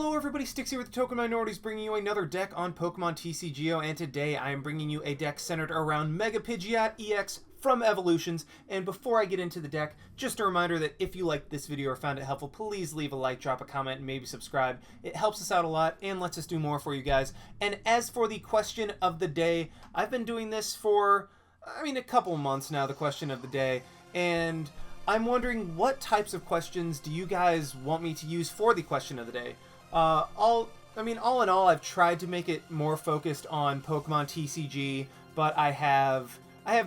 Hello everybody, Sticks here with the Token Minorities, bringing you another deck on Pokemon TCGO, and today I am bringing you a deck centered around Mega Pidgeot EX from Evolutions. And before I get into the deck, just a reminder that if you liked this video or found it helpful, please leave a like, drop a comment, and maybe subscribe. It helps us out a lot and lets us do more for you guys. And as for the question of the day, I've been doing this for, a couple months now, the question of the day, and I'm wondering what types of questions do you guys want me to use for the question of the day? All in all, I've tried to make it more focused on Pokemon TCG, but I have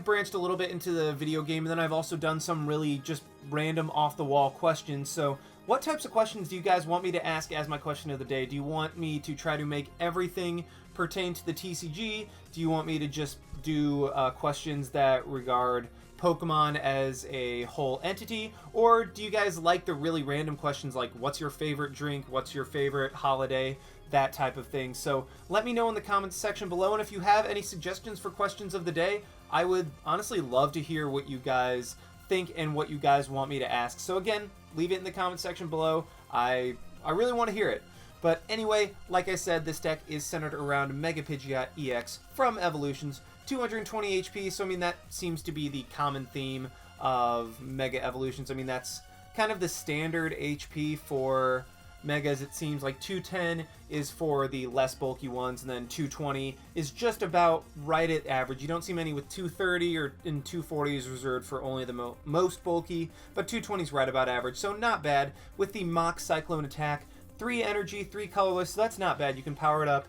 branched a little bit into the video game, and then I've also done some really just random off-the-wall questions. So what types of questions do you guys want me to ask as my question of the day? Do you want me to try to make everything pertain to the TCG? Do you want me to just do questions that regard Pokemon as a whole entity, or do you guys like the really random questions like what's your favorite drink, what's your favorite holiday, that type of thing? So let me know in the comments section below, and if you have any suggestions for questions of the day, I would honestly love to hear what you guys think and what you guys want me to ask. So again, leave it in the comment section below. I really want to hear it. But anyway, like I said, this deck is centered around Mega Pidgeot EX from Evolutions, 220 HP, so that seems to be the common theme of Mega Evolutions. That's kind of the standard HP for Megas. It seems like 210 is for the less bulky ones, and then 220 is just about right at average. You don't see many with 230, or in 240 is reserved for only the most bulky, but 220 is right about average, so not bad. With the Mock Cyclone attack, 3 energy, 3 colorless, so that's not bad. You can power it up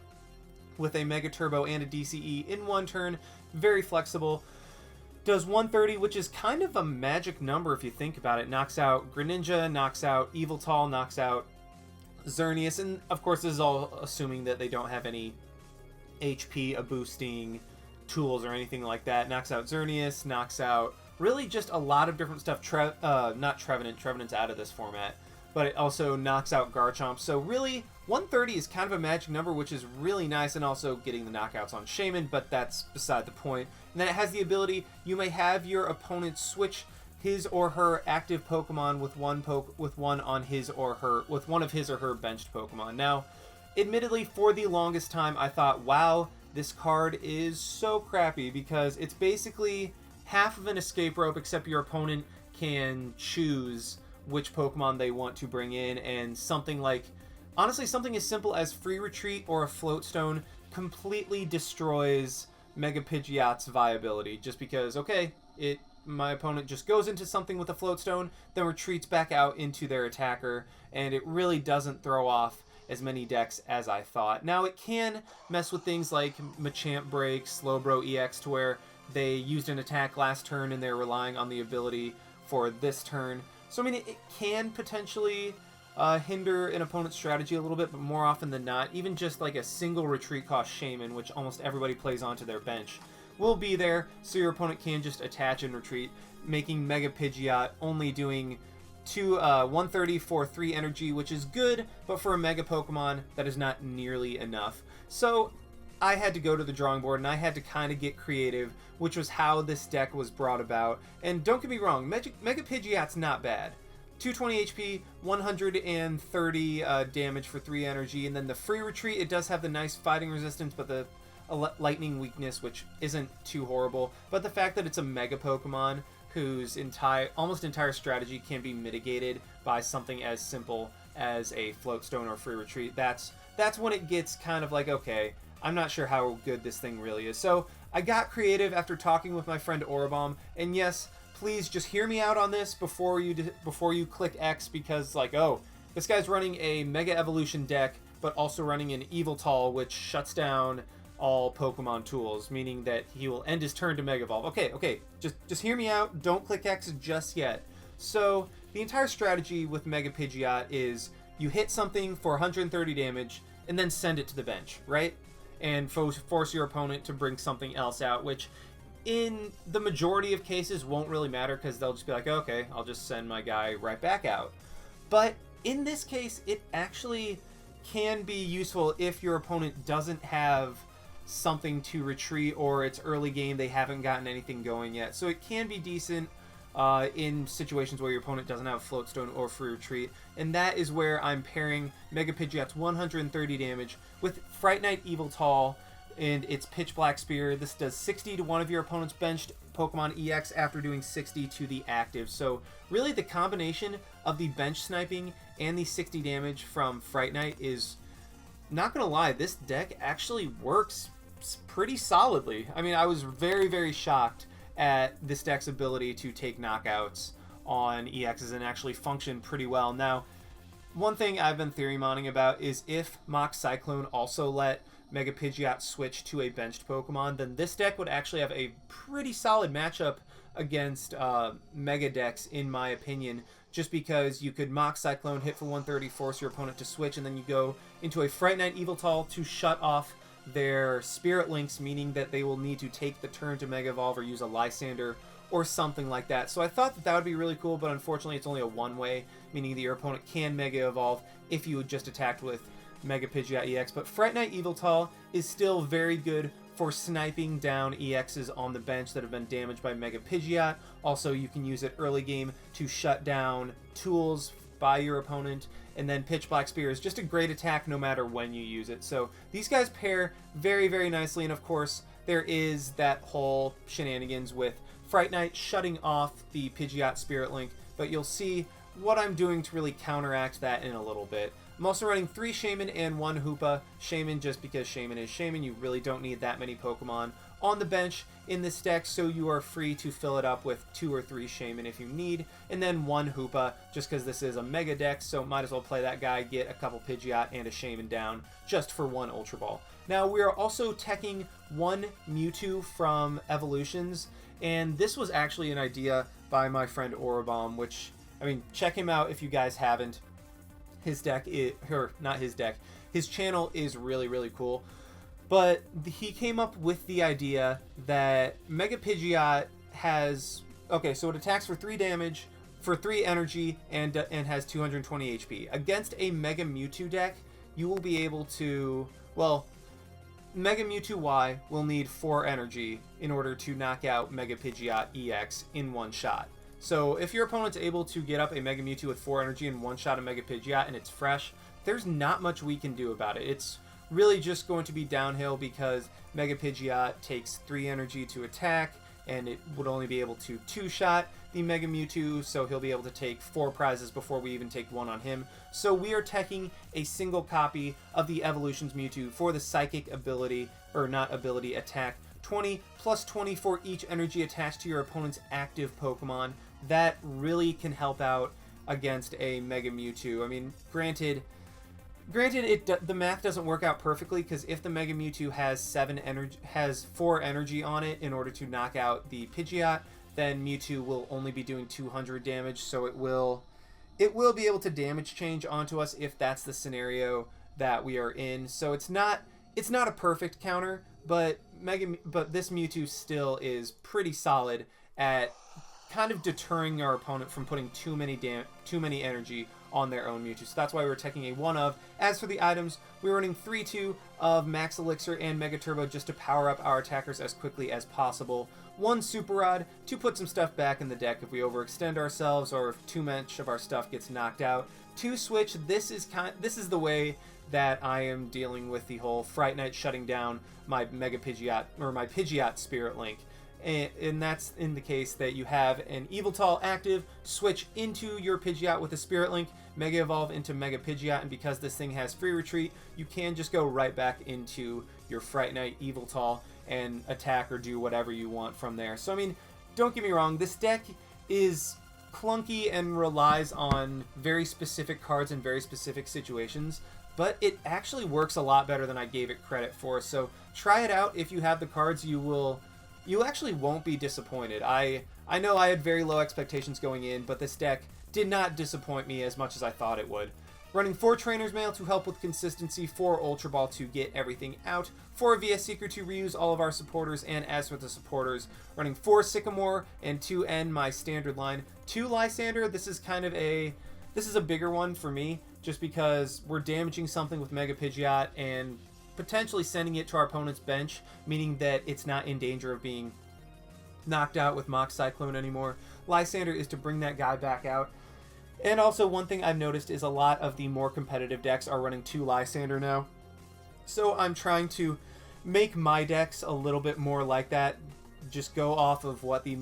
with a Mega Turbo and a DCE in one turn. Very flexible. Does 130, which is kind of a magic number if you think about it. Knocks out Greninja, knocks out Yveltal, knocks out Xerneas, and of course this is all assuming that they don't have any HP boosting tools or anything like that. Knocks out Xerneas, knocks out really just a lot of different stuff. Not Trevenant. Trevenant's out of this format. But it also knocks out Garchomp. So really, 130 is kind of a magic number, which is really nice, and also getting the knockouts on Shaman, but that's beside the point. And then it has the ability, you may have your opponent switch his or her active Pokemon with one of his or her benched Pokemon. Now, admittedly, for the longest time, I thought, wow, this card is so crappy, because it's basically half of an escape rope, except your opponent can choose which Pokemon they want to bring in, and something like, honestly, something as simple as Free Retreat or a Float Stone completely destroys Mega Pidgeot's viability, just because, okay, my opponent just goes into something with a Float Stone, then retreats back out into their attacker, and it really doesn't throw off as many decks as I thought. Now, it can mess with things like Machamp Break, Slowbro EX, to where they used an attack last turn and they're relying on the ability for this turn. So, it can potentially hinder an opponent's strategy a little bit, but more often than not, even just like a single retreat cost Shaman, which almost everybody plays onto their bench, will be there, so your opponent can just attach and retreat, making Mega Pidgeot only doing 130 for 3 energy, which is good, but for a Mega Pokemon, that is not nearly enough. So I had to go to the drawing board, and I had to kind of get creative, which was how this deck was brought about. And don't get me wrong, Mega Pidgeot's not bad. 220 HP, 130 damage for 3 energy, and then the Free Retreat, it does have the nice fighting resistance, but the lightning weakness, which isn't too horrible. But the fact that it's a Mega Pokemon whose almost entire strategy can be mitigated by something as simple as a Float Stone or Free Retreat, that's when it gets kind of like, okay, I'm not sure how good this thing really is. So I got creative after talking with my friend Orabom, and yes, please just hear me out on this before you click X, because like, oh, this guy's running a Mega Evolution deck, but also running an Yveltal, which shuts down all Pokemon tools, meaning that he will end his turn to Mega Evolve. Okay, just hear me out. Don't click X just yet. So the entire strategy with Mega Pidgeot is you hit something for 130 damage, and then send it to the bench, right? And force your opponent to bring something else out, which in the majority of cases won't really matter, because they'll just be like, okay, I'll just send my guy right back out. But in this case, it actually can be useful if your opponent doesn't have something to retreat, or it's early game, they haven't gotten anything going yet. So it can be decent in situations where your opponent doesn't have Float Stone or Free Retreat, and that is where I'm pairing Mega Pidgeot's 130 damage with Fright Knight Yveltal and its Pitch Black Spear. This does 60 to one of your opponent's benched Pokemon EX after doing 60 to the active. So really the combination of the bench sniping and the 60 damage from Fright Knight is, not gonna lie, this deck actually works pretty solidly. I mean, I was very, very shocked at this deck's ability to take knockouts on EXs and actually function pretty well. Now, one thing I've been theory mining about is if Mock Cyclone also let Mega Pidgeot switch to a benched Pokemon, then this deck would actually have a pretty solid matchup against Mega decks, in my opinion, just because you could Mock Cyclone, hit for 130, force your opponent to switch, and then you go into a Fright Knight Yveltal to shut off their Spirit Links, meaning that they will need to take the turn to Mega Evolve or use a Lysander or something like that. So I thought that that would be really cool, but unfortunately it's only a one-way, meaning that your opponent can Mega Evolve if you had just attacked with Mega Pidgeot EX. But Fright Knight Yveltal is still very good for sniping down EXs on the bench that have been damaged by Mega Pidgeot. Also, you can use it early game to shut down tools by your opponent, and then Pitch Black Spear is just a great attack no matter when you use it. So these guys pair very, very nicely, and of course there is that whole shenanigans with Fright Knight shutting off the Pidgeot Spirit Link, but you'll see what I'm doing to really counteract that in a little bit. I'm also running 3 Shaman and 1 Hoopa. Shaman just because Shaman is Shaman. You really don't need that many Pokemon on the bench in this deck, so you are free to fill it up with 2 or 3 Shaman if you need, and then 1 Hoopa just because this is a Mega deck, so might as well play that guy, get a couple Pidgeot and a Shaman down just for 1 Ultra Ball. Now we are also teching 1 Mewtwo from Evolutions, and this was actually an idea by my friend Orobomb, which, I mean, check him out if you guys haven't. His deck is, or not his deck, his channel is really, really cool. But he came up with the idea that Mega Pidgeot has, okay, so it attacks for 3 damage, for 3 energy, and has 220 HP. Against a Mega Mewtwo deck, you will be able to, well, Mega Mewtwo Y will need 4 energy in order to knock out Mega Pidgeot EX in one shot. So if your opponent's able to get up a Mega Mewtwo with 4 energy and one shot a Mega Pidgeot and it's fresh, there's not much we can do about it. It's really just going to be downhill because Mega Pidgeot takes 3 energy to attack, and it would only be able to 2-shot the Mega Mewtwo, so he'll be able to take 4 prizes before we even take 1 on him. So we are teching a single copy of the Evolutions Mewtwo for the Psychic ability, or not ability, attack. 20 plus 20 for each energy attached to your opponent's active Pokemon. That really can help out against a Mega Mewtwo. I mean, granted, the math doesn't work out perfectly, because if the Mega Mewtwo has 4 energy on it in order to knock out the Pidgeot, then Mewtwo will only be doing 200 damage, so it will be able to damage change onto us if that's the scenario that we are in. So it's not a perfect counter, but this Mewtwo still is pretty solid at kind of deterring our opponent from putting too many energy on their own Mewtwo. So that's why we're taking a 1 of. As for the items, we're running 3-2 of Max Elixir and Mega Turbo just to power up our attackers as quickly as possible. 1 Super Rod to put some stuff back in the deck if we overextend ourselves or if too much of our stuff gets knocked out. 2 Switch, this is the way that I am dealing with the whole Fright Knight shutting down my Mega Pidgeot, or my Pidgeot Spirit Link. And that's in the case that you have an Yveltal active, switch into your Pidgeot with a Spirit Link, Mega Evolve into Mega Pidgeot, and because this thing has Free Retreat, you can just go right back into your Fright Knight Yveltal and attack or do whatever you want from there. So, I mean, don't get me wrong, this deck is clunky and relies on very specific cards in very specific situations, but it actually works a lot better than I gave it credit for. So try it out. If you have the cards, you actually won't be disappointed. I know I had very low expectations going in, but this deck did not disappoint me as much as I thought it would. Running 4 Trainer's Mail to help with consistency, 4 Ultra Ball to get everything out, 4 VS Seeker to reuse all of our supporters, and as for the supporters, running 4 Sycamore and 2 end my standard line. 2 Lysander, this is a bigger one for me, just because we're damaging something with Mega Pidgeot and potentially sending it to our opponent's bench, meaning that it's not in danger of being knocked out with Mock Cyclone anymore. Lysander is to bring that guy back out. And also, one thing I've noticed is a lot of the more competitive decks are running 2 Lysander now. So I'm trying to make my decks a little bit more like that. Just go off of what the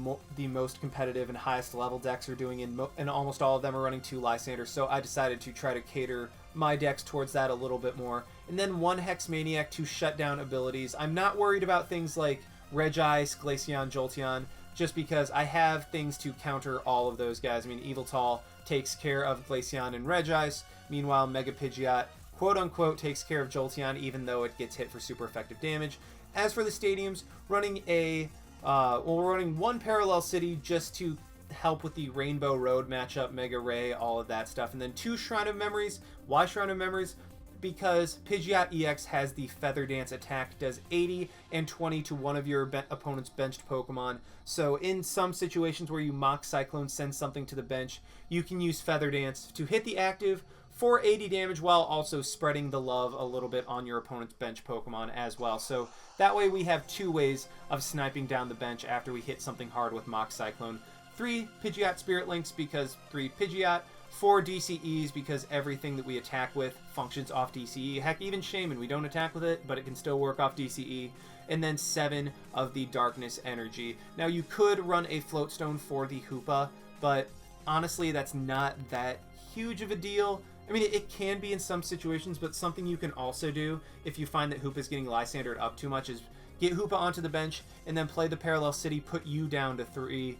most competitive and highest level decks are doing, and almost all of them are running 2 Lysander. So I decided to try to cater my decks towards that a little bit more. And then 1 Hex Maniac to shut down abilities. I'm not worried about things like Regice, Glaceon, Jolteon, just because I have things to counter all of those guys. I mean, Yveltal takes care of Glaceon and Regice. Meanwhile, Mega Pidgeot, quote-unquote, takes care of Jolteon, even though it gets hit for super effective damage. As for the stadiums, running we're running 1 Parallel City just to help with the Rainbow Road matchup, Mega Ray, all of that stuff. And then 2 Shrine of Memories. Why Shrine of Memories? Because Pidgeot EX has the Feather Dance attack, does 80 and 20 to one of your opponent's benched Pokemon. So in some situations where you Mock Cyclone, send something to the bench, you can use Feather Dance to hit the active for 80 damage while also spreading the love a little bit on your opponent's bench Pokemon as well. So that way we have 2 ways of sniping down the bench after we hit something hard with Mock Cyclone. 3 Pidgeot Spirit Links because 3 Pidgeot, 4 DCEs because everything that we attack with functions off DCE. Heck, even Shaman, we don't attack with it, but it can still work off DCE. And then 7 of the Darkness Energy. Now, you could run a Floatstone for the Hoopa, but honestly, that's not that huge of a deal. I mean, it can be in some situations, but something you can also do if you find that Hoopa's getting Lysandered up too much is get Hoopa onto the bench and then play the Parallel City, put you down to 3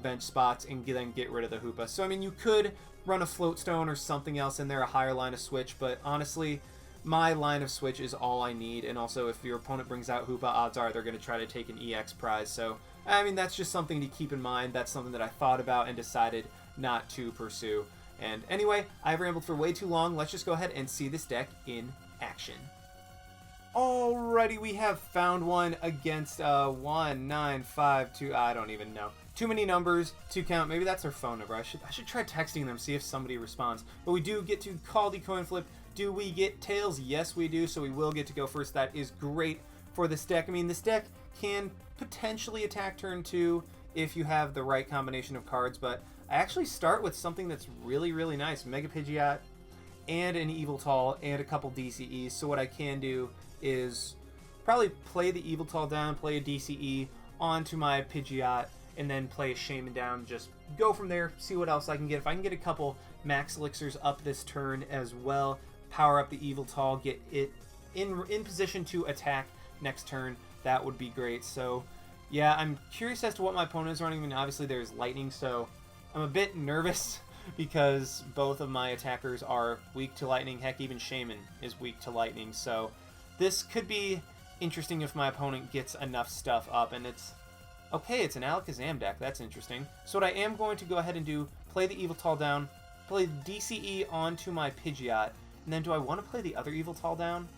bench spots, and then get rid of the Hoopa. So, I mean, you could run a Floatstone or something else in there, a higher line of switch, but honestly, my line of switch is all I need. And also, if your opponent brings out Hoopa, odds are they're going to try to take an EX prize. So, I mean, that's just something to keep in mind. That's something that I thought about and decided not to pursue. And anyway, I've rambled for way too long. Let's just go ahead and see this deck in action. Alrighty, we have found one against 1952. I don't even know. Too many numbers to count. Maybe that's their phone number. I should try texting them, see if somebody responds. But we do get to call the coin flip. Do we get tails? Yes, we do. So we will get to go first. That is great for this deck. I mean, this deck can potentially attack turn 2 if you have the right combination of cards. But I actually start with something that's really, really nice. Mega Pidgeot and an Yveltal and a couple DCEs. So what I can do is probably play the Yveltal down, play a DCE onto my Pidgeot, and then play a Shaman down. Just go from there, see what else I can get. If I can get a couple Max Elixirs up this turn as well, power up the Yveltal, get it in position to attack next turn, that would be great. So, yeah, I'm curious as to what my opponent is running. I mean, obviously there's Lightning, so I'm a bit nervous because both of my attackers are weak to Lightning. Heck, even Shaman is weak to Lightning. So this could be interesting if my opponent gets enough stuff up, and it's okay, it's an Alakazam deck. That's interesting. So what I am going to go ahead and do, play the Yveltal down, play the DCE onto my Pidgeot, and then do I want to play the other Yveltal down?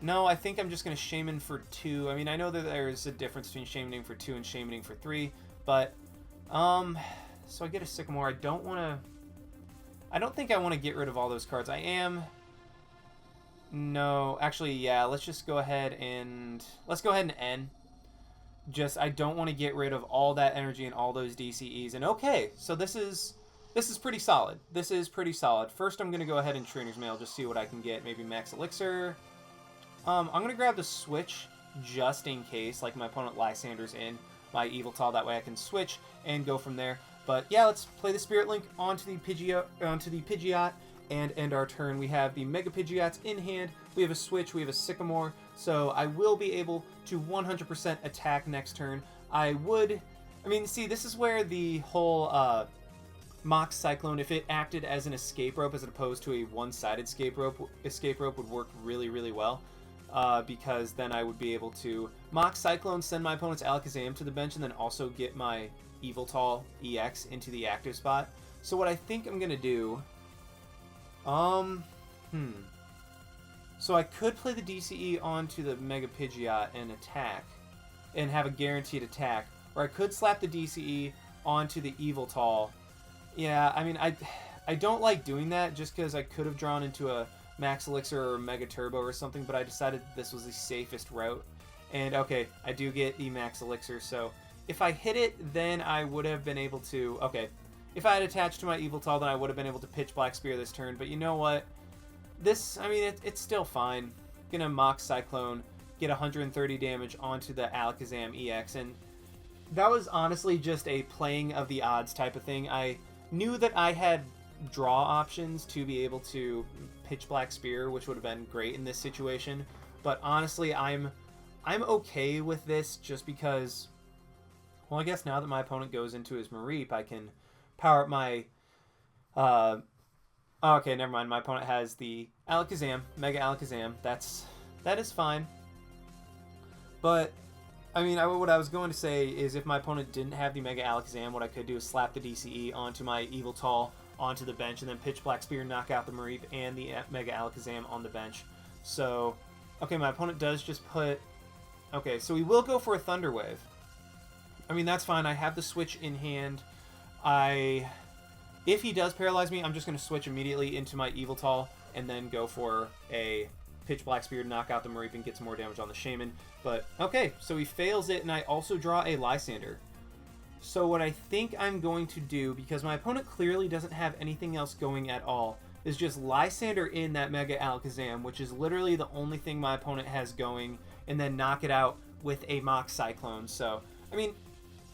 No, I think I'm just going to Shaman for 2. I mean, I know that there's a difference between Shamaning for 2 and Shamaning for 3, but, so I get a Sycamore. I don't think I want to get rid of all those cards. No, actually, yeah, let's just go ahead and, N. I don't want to get rid of all that energy and all those DCEs. And okay, so this is pretty solid. This is pretty solid. First, I'm going to go ahead and Trainer's Mail, just see what I can get. Maybe Max Elixir. I'm going to grab the Switch just in case, like my opponent Lysander's in my Yveltal. That way I can switch and go from there. But yeah, let's play the Spirit Link onto the Pidgeot, and end our turn. We have the Mega Pidgeots in hand. We have a Switch. We have a Sycamore. So I will be able to 100% attack next turn. See, this is where the whole Mock Cyclone, if it acted as an escape rope as opposed to a one-sided escape rope would work really, really well. Because then I would be able to Mock Cyclone, send my opponent's Alakazam to the bench, and then also get my Yveltal EX into the active spot. So what I think I'm going to do... So I could play the DCE onto the Mega Pidgeot and attack, and have a guaranteed attack. Or I could slap the DCE onto the Yveltal. Yeah, I mean, I don't like doing that just because I could have drawn into a Max Elixir or Mega Turbo or something, but I decided this was the safest route. And okay, I do get the Max Elixir, so if I hit it, then I would have been able to... Okay, if I had attached to my Yveltal, then I would have been able to pitch Black Spear this turn. But you know what? This, I mean, it's still fine. Gonna Mock Cyclone, get 130 damage onto the Alakazam EX, and that was honestly just a playing of the odds type of thing. I knew that I had draw options to be able to pitch Black Spear, which would have been great in this situation. But honestly, I'm okay with this just because, well, I guess now that my opponent goes into his Mareep, I can power up my... okay, never mind. My opponent has the Alakazam, Mega Alakazam. That is fine. But, I mean, what I was going to say is if my opponent didn't have the Mega Alakazam, what I could do is slap the DCE onto my Yveltal onto the bench and then pitch Black Spear, knock out the Mareep and the Mega Alakazam on the bench. So, okay, my opponent does just put... Okay, so he will go for a Thunder Wave. I mean, that's fine. I have the switch in hand. If he does paralyze me, I'm just going to switch immediately into my Yveltal and then go for a pitch Black Spear, knock out the Mareep, and get some more damage on the Shaman. But, okay, so he fails it, and I also draw a Lysander. So what I think I'm going to do, because my opponent clearly doesn't have anything else going at all, is just Lysander in that Mega Alakazam, which is literally the only thing my opponent has going, and then knock it out with a Mock Cyclone. So, I mean,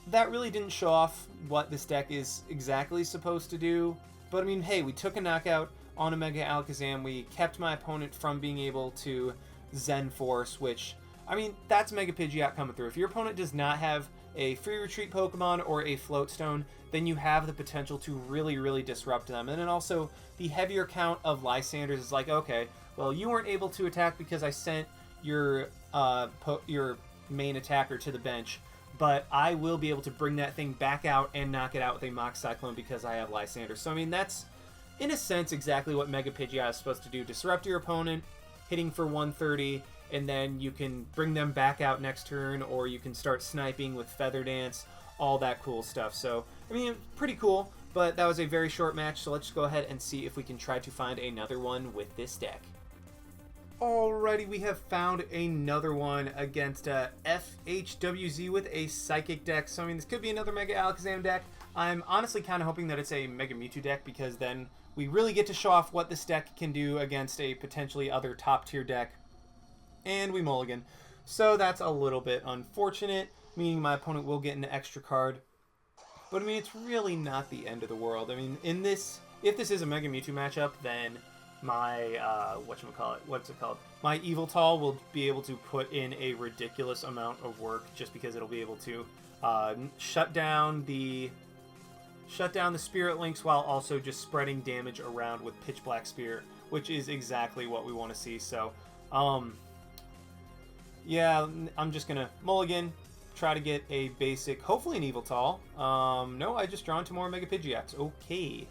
that really didn't show off what this deck is exactly supposed to do. But, I mean, hey, we took a knockout on a Mega Alakazam. We kept my opponent from being able to Zen Force, which, I mean, that's Mega Pidgeot coming through. If your opponent does not have a Free Retreat Pokemon or a Float Stone, then you have the potential to really, really disrupt them. And then also, the heavier count of Lysanders is like, okay, well, you weren't able to attack because I sent your main attacker to the bench, but I will be able to bring that thing back out and knock it out with a Mock Cyclone because I have Lysander. So, I mean, that's, in a sense, exactly what Mega Pidgeot is supposed to do. Disrupt your opponent, hitting for 130, and then you can bring them back out next turn, or you can start sniping with Feather Dance, all that cool stuff. So, I mean, pretty cool, but that was a very short match, so let's just go ahead and see if we can try to find another one with this deck. Alrighty, we have found another one against FHWZ with a Psychic deck. So, I mean, this could be another Mega Alakazam deck. I'm honestly kind of hoping that it's a Mega Mewtwo deck, because then we really get to show off what this deck can do against a potentially other top-tier deck. And we mulligan. So that's a little bit unfortunate, meaning my opponent will get an extra card. But, I mean, it's really not the end of the world. I mean, in this, if this is a Mega Mewtwo matchup, then my, my Yveltal will be able to put in a ridiculous amount of work just because it'll be able to shut down the Spirit Links while also just spreading damage around with Pitch Black Spear, which is exactly what we want to see. So, yeah, I'm just going to mulligan, try to get a basic, hopefully an Yveltal. No, I just drawn 2 more Mega Pidgeots. Okay.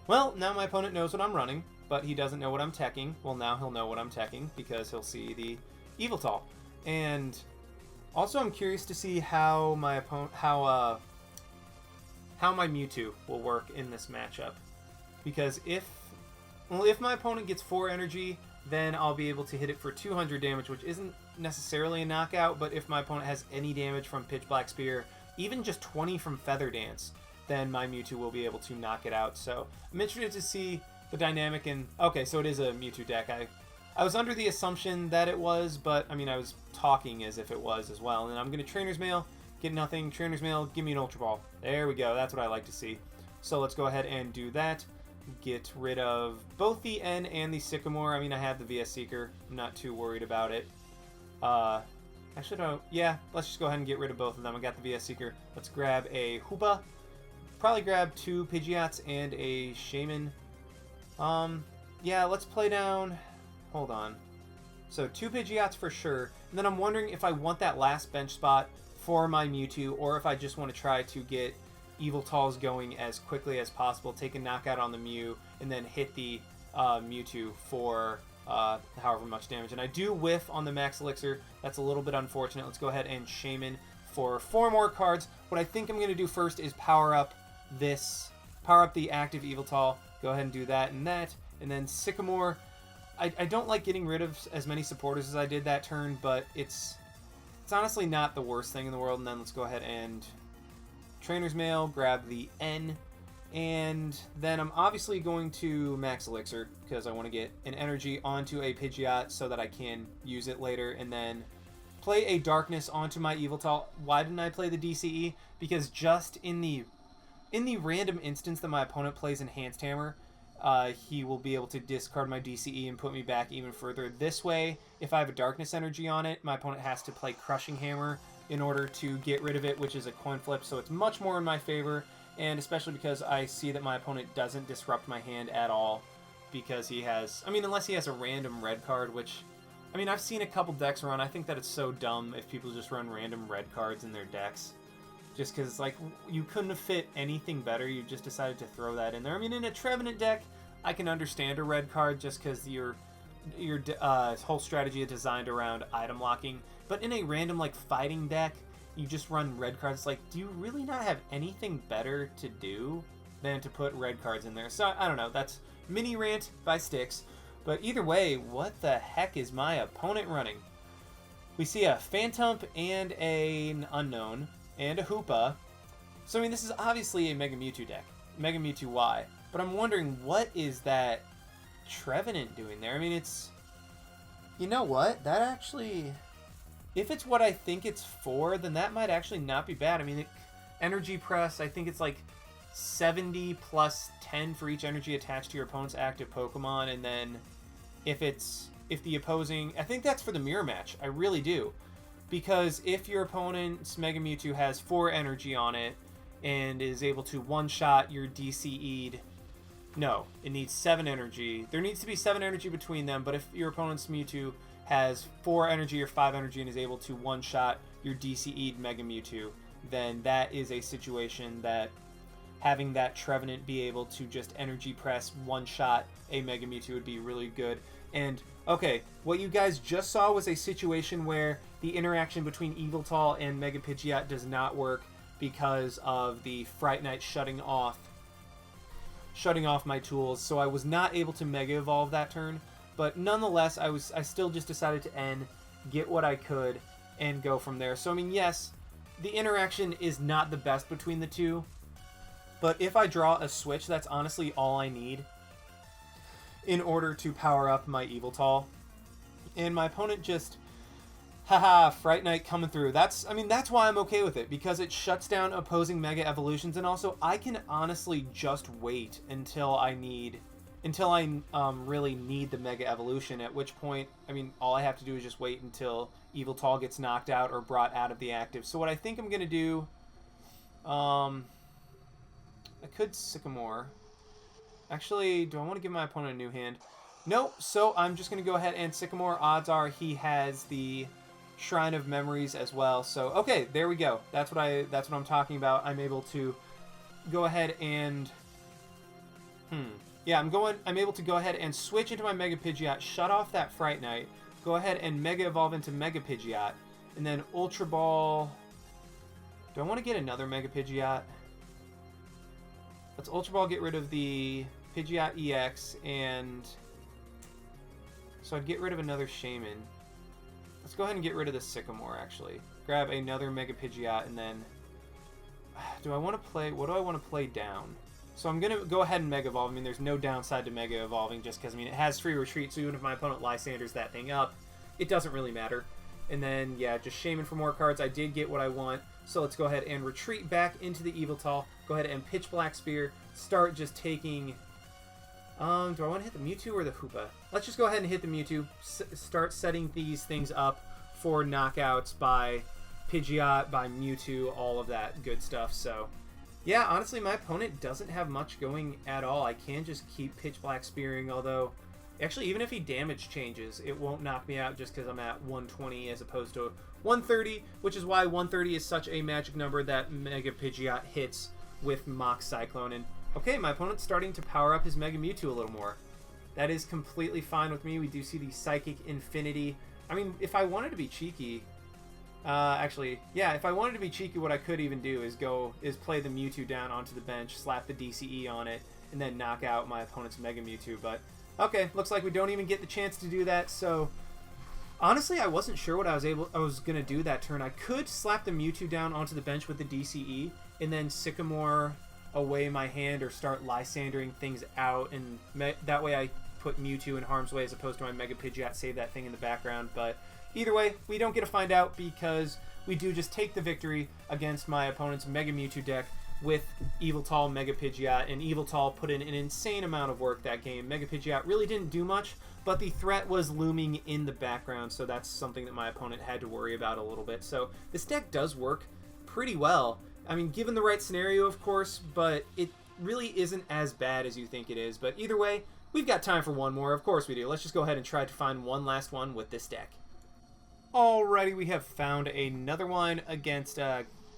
Well, now my opponent knows what I'm running, but he doesn't know what I'm teching. Well, now he'll know what I'm teching because he'll see the Yveltal. And also I'm curious to see how my opponent, how my Mewtwo will work in this matchup. Because if my opponent gets 4 energy, then I'll be able to hit it for 200 damage, which isn't necessarily a knockout, but if my opponent has any damage from Pitch Black Spear, even just 20 from Feather Dance, then my Mewtwo will be able to knock it out. So I'm interested to see the dynamic in... Okay, so it is a Mewtwo deck. I was under the assumption that it was, but I mean, I was talking as if it was as well. And I'm going to Trainer's Mail, get nothing. Trainer's Mail, give me an Ultra Ball. There we go. That's what I like to see. So let's go ahead and do that. Get rid of both the N and the Sycamore. I mean, I have the VS Seeker. I'm not too worried about it. Yeah, let's just go ahead and get rid of both of them. I got the VS Seeker. Let's grab a Hoopa. Probably grab 2 Pidgeots and a Shaman. Yeah, let's play down... Hold on. So 2 Pidgeots for sure. And then I'm wondering if I want that last bench spot for my Mewtwo, or if I just want to try to get Yveltals going as quickly as possible, take a knockout on the Mew, and then hit the Mewtwo for however much damage. And I do whiff on the Max Elixir. That's a little bit unfortunate. Let's go ahead and Shaman for 4 more cards. What I think I'm going to do first is power up the active Yveltal. Go ahead and do that and that. And then Sycamore. I don't like getting rid of as many supporters as I did that turn, but it's honestly not the worst thing in the world. And then let's go ahead and Trainer's Mail, grab the N, and then I'm obviously going to Max Elixir because I want to get an energy onto a Pidgeot so that I can use it later, and then play a Darkness onto my Yveltal. Why didn't I play the DCE? Because just in the random instance that my opponent plays Enhanced Hammer, he will be able to discard my DCE and put me back even further. This way, if I have a Darkness energy on it, my opponent has to play Crushing Hammer in order to get rid of it, which is a coin flip, so it's much more in my favor, and especially because I see that my opponent doesn't disrupt my hand at all, because he has, I mean, unless he has a random red card, which, I mean, I've seen a couple decks run. I think that it's so dumb if people just run random red cards in their decks. Just because, like, you couldn't have fit anything better. You just decided to throw that in there. I mean, in a Trevenant deck, I can understand a red card just because your whole strategy is designed around item locking. But in a random, like, fighting deck, you just run red cards. Like, do you really not have anything better to do than to put red cards in there? So, I don't know. That's mini rant by Styx. But either way, what the heck is my opponent running? We see a Phantump and an Unknown and a Hoopa. So, I mean, this is obviously a Mega Mewtwo deck. Mega Mewtwo Y. But I'm wondering, what is that Trevenant doing there? I mean, it's... You know what? That actually... If it's what I think it's for, then that might actually not be bad. I mean, Energy Press, I think it's like 70 plus 10 for each energy attached to your opponent's active Pokemon, and then if the opposing... I think that's for the mirror match. I really do. Because if your opponent's Mega Mewtwo has 4 energy on it and is able to one-shot your DCE'd... No, it needs 7 energy. There needs to be 7 energy between them, but if your opponent's Mewtwo has 4 energy or 5 energy and is able to one-shot your DCE'd Mega Mewtwo, then that is a situation that having that Trevenant be able to just energy press one-shot a Mega Mewtwo would be really good. And, okay, what you guys just saw was a situation where the interaction between Yveltal and Mega Pidgeot does not work because of the Fright Knight shutting off my tools, so I was not able to Mega Evolve that turn. But nonetheless, I still just decided to end, get what I could, and go from there. So, I mean, yes, the interaction is not the best between the two, but if I draw a switch, that's honestly all I need in order to power up my Yveltal. And my opponent just, haha, Fright Knight coming through. That's why I'm okay with it, because it shuts down opposing Mega Evolutions, and also I can honestly just wait until I really need the Mega Evolution, at which point, I mean, all I have to do is just wait until Yveltal gets knocked out or brought out of the active. So what I think I'm going to do, I could Sycamore. Actually, do I want to give my opponent a new hand? No, so I'm just going to go ahead and Sycamore. Odds are he has the Shrine of Memories as well. So, okay, there we go. That's what I'm talking about. I'm able to go ahead and... Yeah, I'm able to go ahead and switch into my Mega Pidgeot, shut off that Fright Knight, go ahead and Mega Evolve into Mega Pidgeot, and then Ultra Ball... Do I want to get another Mega Pidgeot? Let's Ultra Ball, get rid of the Pidgeot EX, and... So I'd get rid of another Shaman. Let's go ahead and get rid of the Sycamore, actually. Grab another Mega Pidgeot, and then... Do I want to play... What do I want to play down? So I'm going to go ahead and Mega Evolve. I mean, there's no downside to Mega Evolving just because, I mean, it has free retreat, so even if my opponent Lysanders that thing up, it doesn't really matter. And then, yeah, just Shaman for more cards. I did get what I want, so let's go ahead and retreat back into the Yveltal. Go ahead and Pitch Black Spear. Start just taking... do I want to hit the Mewtwo or the Hoopa? Let's just go ahead and hit the Mewtwo. Start setting these things up for knockouts by Pidgeot, by Mewtwo, all of that good stuff, so... Yeah, honestly, my opponent doesn't have much going at all. I can just keep Pitch Black Spearing, although... Actually, even if he damage changes, it won't knock me out just because I'm at 120 as opposed to 130, which is why 130 is such a magic number that Mega Pidgeot hits with Mock Cyclone. And, okay, my opponent's starting to power up his Mega Mewtwo a little more. That is completely fine with me. We do see the Psychic Infinity. I mean, if I wanted to be cheeky... actually, yeah, if I wanted to be cheeky, what I could even do is play the Mewtwo down onto the bench, slap the DCE on it, and then knock out my opponent's Mega Mewtwo. But, okay, looks like we don't even get the chance to do that, so... Honestly, I wasn't sure what I was going to do that turn. I could slap the Mewtwo down onto the bench with the DCE, and then Sycamore away my hand or start Lysandering things out, and that way I put Mewtwo in harm's way as opposed to my Mega Pidgeot, save that thing in the background. But either way, we don't get to find out because we do just take the victory against my opponent's Mega Mewtwo deck with Yveltal, Mega Pidgeot, and Yveltal put in an insane amount of work that game. Mega Pidgeot really didn't do much, but the threat was looming in the background, so that's something that my opponent had to worry about a little bit. So this deck does work pretty well. I mean, given the right scenario, of course, but it really isn't as bad as you think it is. But either way, we've got time for one more. Of course we do. Let's just go ahead and try to find one last one with this deck. Alrighty, we have found another one against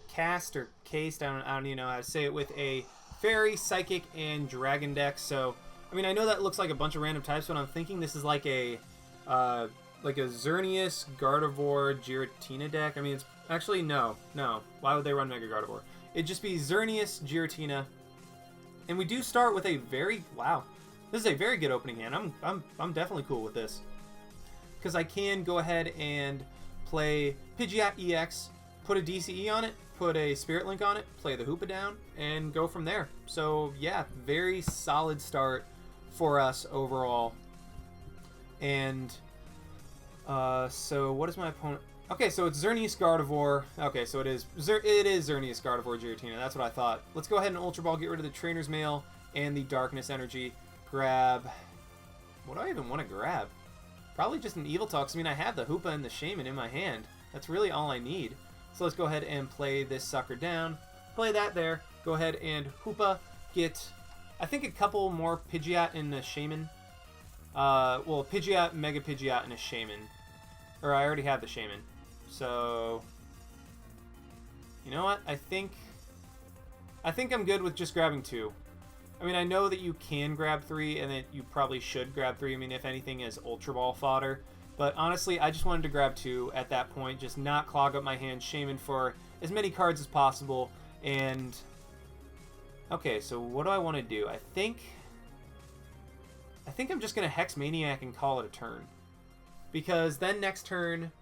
Cast or Cased. I don't even know how to say it, with a Fairy, Psychic, and Dragon deck. So, I mean, I know that looks like a bunch of random types, but I'm thinking this is like a Xerneas, Gardevoir, Giratina deck. I mean, it's actually no. Why would they run Mega Gardevoir? It'd just be Xerneas, Giratina, and we do start with a very this is a very good opening hand. I'm definitely cool with this because I can go ahead and play Pidgeot EX, put a DCE on it, put a Spirit Link on it, play the Hoopa down, and go from there. So yeah, very solid start for us overall. And so what is my opponent? Okay, so it's Xerneas Gardevoir. Okay, so it is Xerneas Gardevoir Giratina. That's what I thought. Let's go ahead and Ultra Ball, get rid of the Trainer's Mail and the Darkness Energy. Grab... What do I even want to grab? Probably just an Yveltal, because I mean, I have the Hoopa and the Shaman in my hand. That's really all I need. So let's go ahead and play this sucker down. Play that there. Go ahead and Hoopa. Get, I think, a couple more Pidgeot and a Shaman. Well, Pidgeot, Mega Pidgeot, and a Shaman. Or I already have the Shaman. So, you know what? I think I'm good with just grabbing 2. I mean, I know that you can grab 3, and that you probably should grab 3. I mean, if anything, as Ultra Ball fodder. But honestly, I just wanted to grab 2 at that point. Just not clog up my hand. Shaman for as many cards as possible. And, okay, so what do I want to do? I think I'm just going to Hex Maniac and call it a turn. Because then next turn,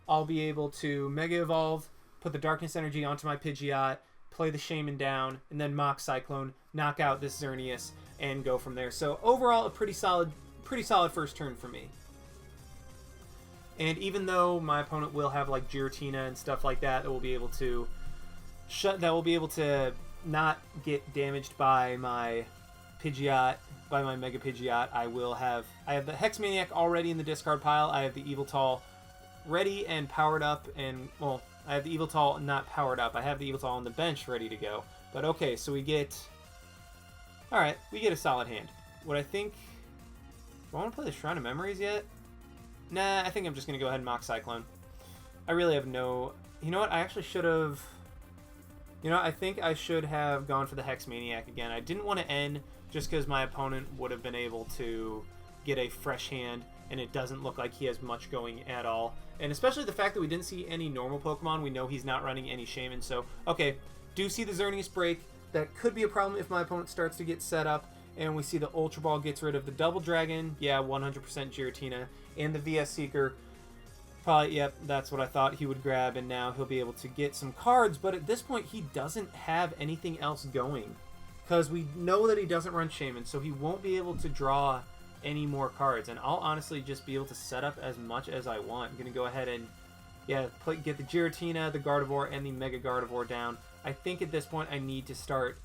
I'll be able to Mega Evolve, put the Darkness Energy onto my Pidgeot, play the Shaman down, and then Mock Cyclone, knock out this Xerneas, and go from there. So overall, a pretty solid first turn for me. And even though my opponent will have like Giratina and stuff like that, that will be able to not get damaged by my Pidgeot, by my Mega Pidgeot, I have the Hex Maniac already in the discard pile. I have the Yveltal ready and powered up, and well, I have the Yveltal not powered up. I have the Yveltal on the bench ready to go. But okay, so we get a solid hand. What I think, do I want to play the Shrine of Memories yet? Nah, I think I'm just gonna go ahead and Mock Cyclone. I really have no, you know what? I actually should have. I think I should have gone for the Hex Maniac again. I didn't want to end just because my opponent would have been able to get a fresh hand, and it doesn't look like he has much going at all. And especially the fact that we didn't see any normal Pokemon, we know he's not running any Shaman. So, okay, do see the Xerneas break. That could be a problem if my opponent starts to get set up. And we see the Ultra Ball gets rid of the Double Dragon. Yeah, 100% Giratina. And the VS Seeker. Probably, yep, that's what I thought he would grab. And now he'll be able to get some cards. But at this point, he doesn't have anything else going. Because we know that he doesn't run Shaman. So he won't be able to draw any more cards. And I'll honestly just be able to set up as much as I want. I'm going to go ahead and, yeah, get the Giratina, the Gardevoir, and the Mega Gardevoir down. I think at this point I need to start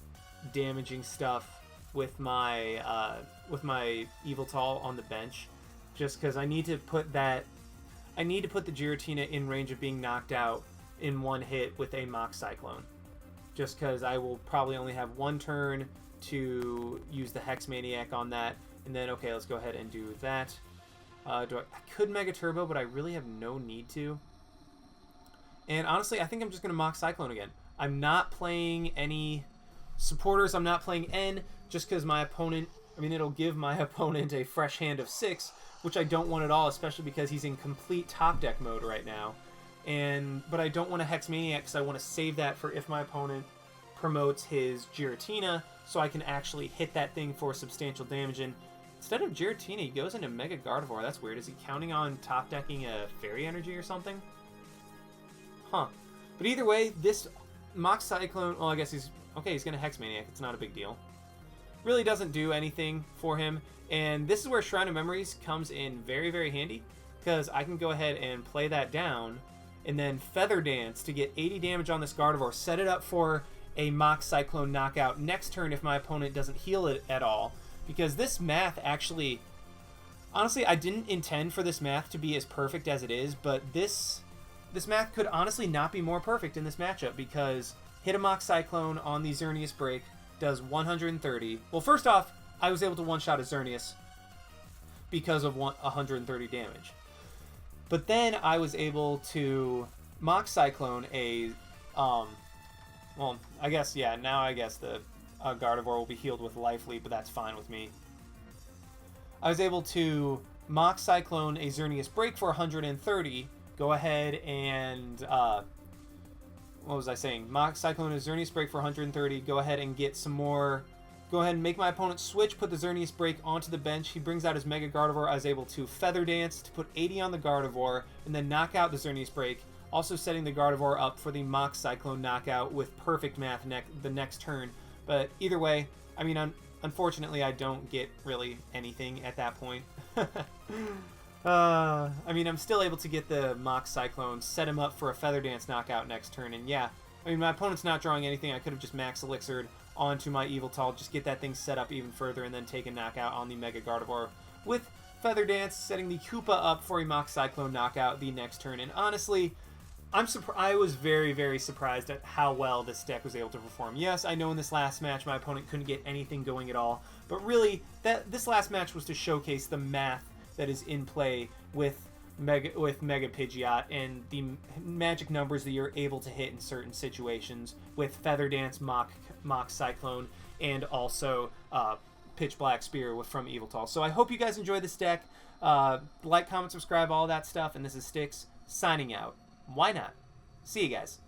damaging stuff with my Yveltal on the bench, just because I need to put the Giratina in range of being knocked out in one hit with a Mock Cyclone, just because I will probably only have one turn to use the Hex Maniac on that, and then okay, let's go ahead and do that. I could Mega Turbo, but I really have no need to. And honestly, I think I'm just going to Mock Cyclone again. I'm not playing any supporters. I'm not playing N, just because my opponent, it'll give my opponent a fresh hand of 6, which I don't want at all, especially because he's in complete top deck mode right now. But I don't want to Hex Maniac, because I want to save that for if my opponent promotes his Giratina, so I can actually hit that thing for substantial damage. And instead of Giratina, he goes into Mega Gardevoir. That's weird. Is he counting on top decking a Fairy Energy or something? Huh. But either way, this Mock Cyclone, well, I guess he's going to Hex Maniac. It's not a big deal. Really doesn't do anything for him. And this is where Shrine of Memories comes in very, very handy, because I can go ahead and play that down and then Feather Dance to get 80 damage on this Gardevoir, set it up for a Mock Cyclone knockout next turn if my opponent doesn't heal it at all. Because this math actually, honestly, I didn't intend for this math to be as perfect as it is, but this math could honestly not be more perfect in this matchup, because hit a Mock Cyclone on the Xerneas break does 130. Well, first off, I was able to one-shot a Xerneas because of 130 damage. But then I was able to Mock Cyclone a, well, I guess, yeah, now I guess the Gardevoir will be healed with Life Leap, but that's fine with me. I was able to Mock Cyclone a Xerneas break for 130, go ahead and, what was I saying? Mock Cyclone a Xerneas break for 130, go ahead and get some more. Go ahead and make my opponent switch, put the Xerneas break onto the bench. He brings out his Mega Gardevoir. I was able to Feather Dance to put 80 on the Gardevoir and then knock out the Xerneas break, also setting the Gardevoir up for the Mock Cyclone knockout with perfect math the next turn. But either way, I mean, unfortunately, I don't get really anything at that point. I mean, I'm still able to get the Mock Cyclone, set him up for a Feather Dance knockout next turn, and yeah, I mean, my opponent's not drawing anything. I could have just Max Elixired onto my Yveltal, just get that thing set up even further, and then take a knockout on the Mega Gardevoir with Feather Dance, setting the Koopa up for a Mock Cyclone knockout the next turn. And honestly, I was very, very surprised at how well this deck was able to perform. Yes, I know in this last match my opponent couldn't get anything going at all, but really, this last match was to showcase the math that is in play with Mega Pidgeot and the magic numbers that you're able to hit in certain situations with Feather Dance, Mock Cyclone, and also Pitch Black Spear from Yveltal. So I hope you guys enjoy this deck. Like, comment, subscribe, all that stuff. And this is Styx signing out. Why not? See you guys.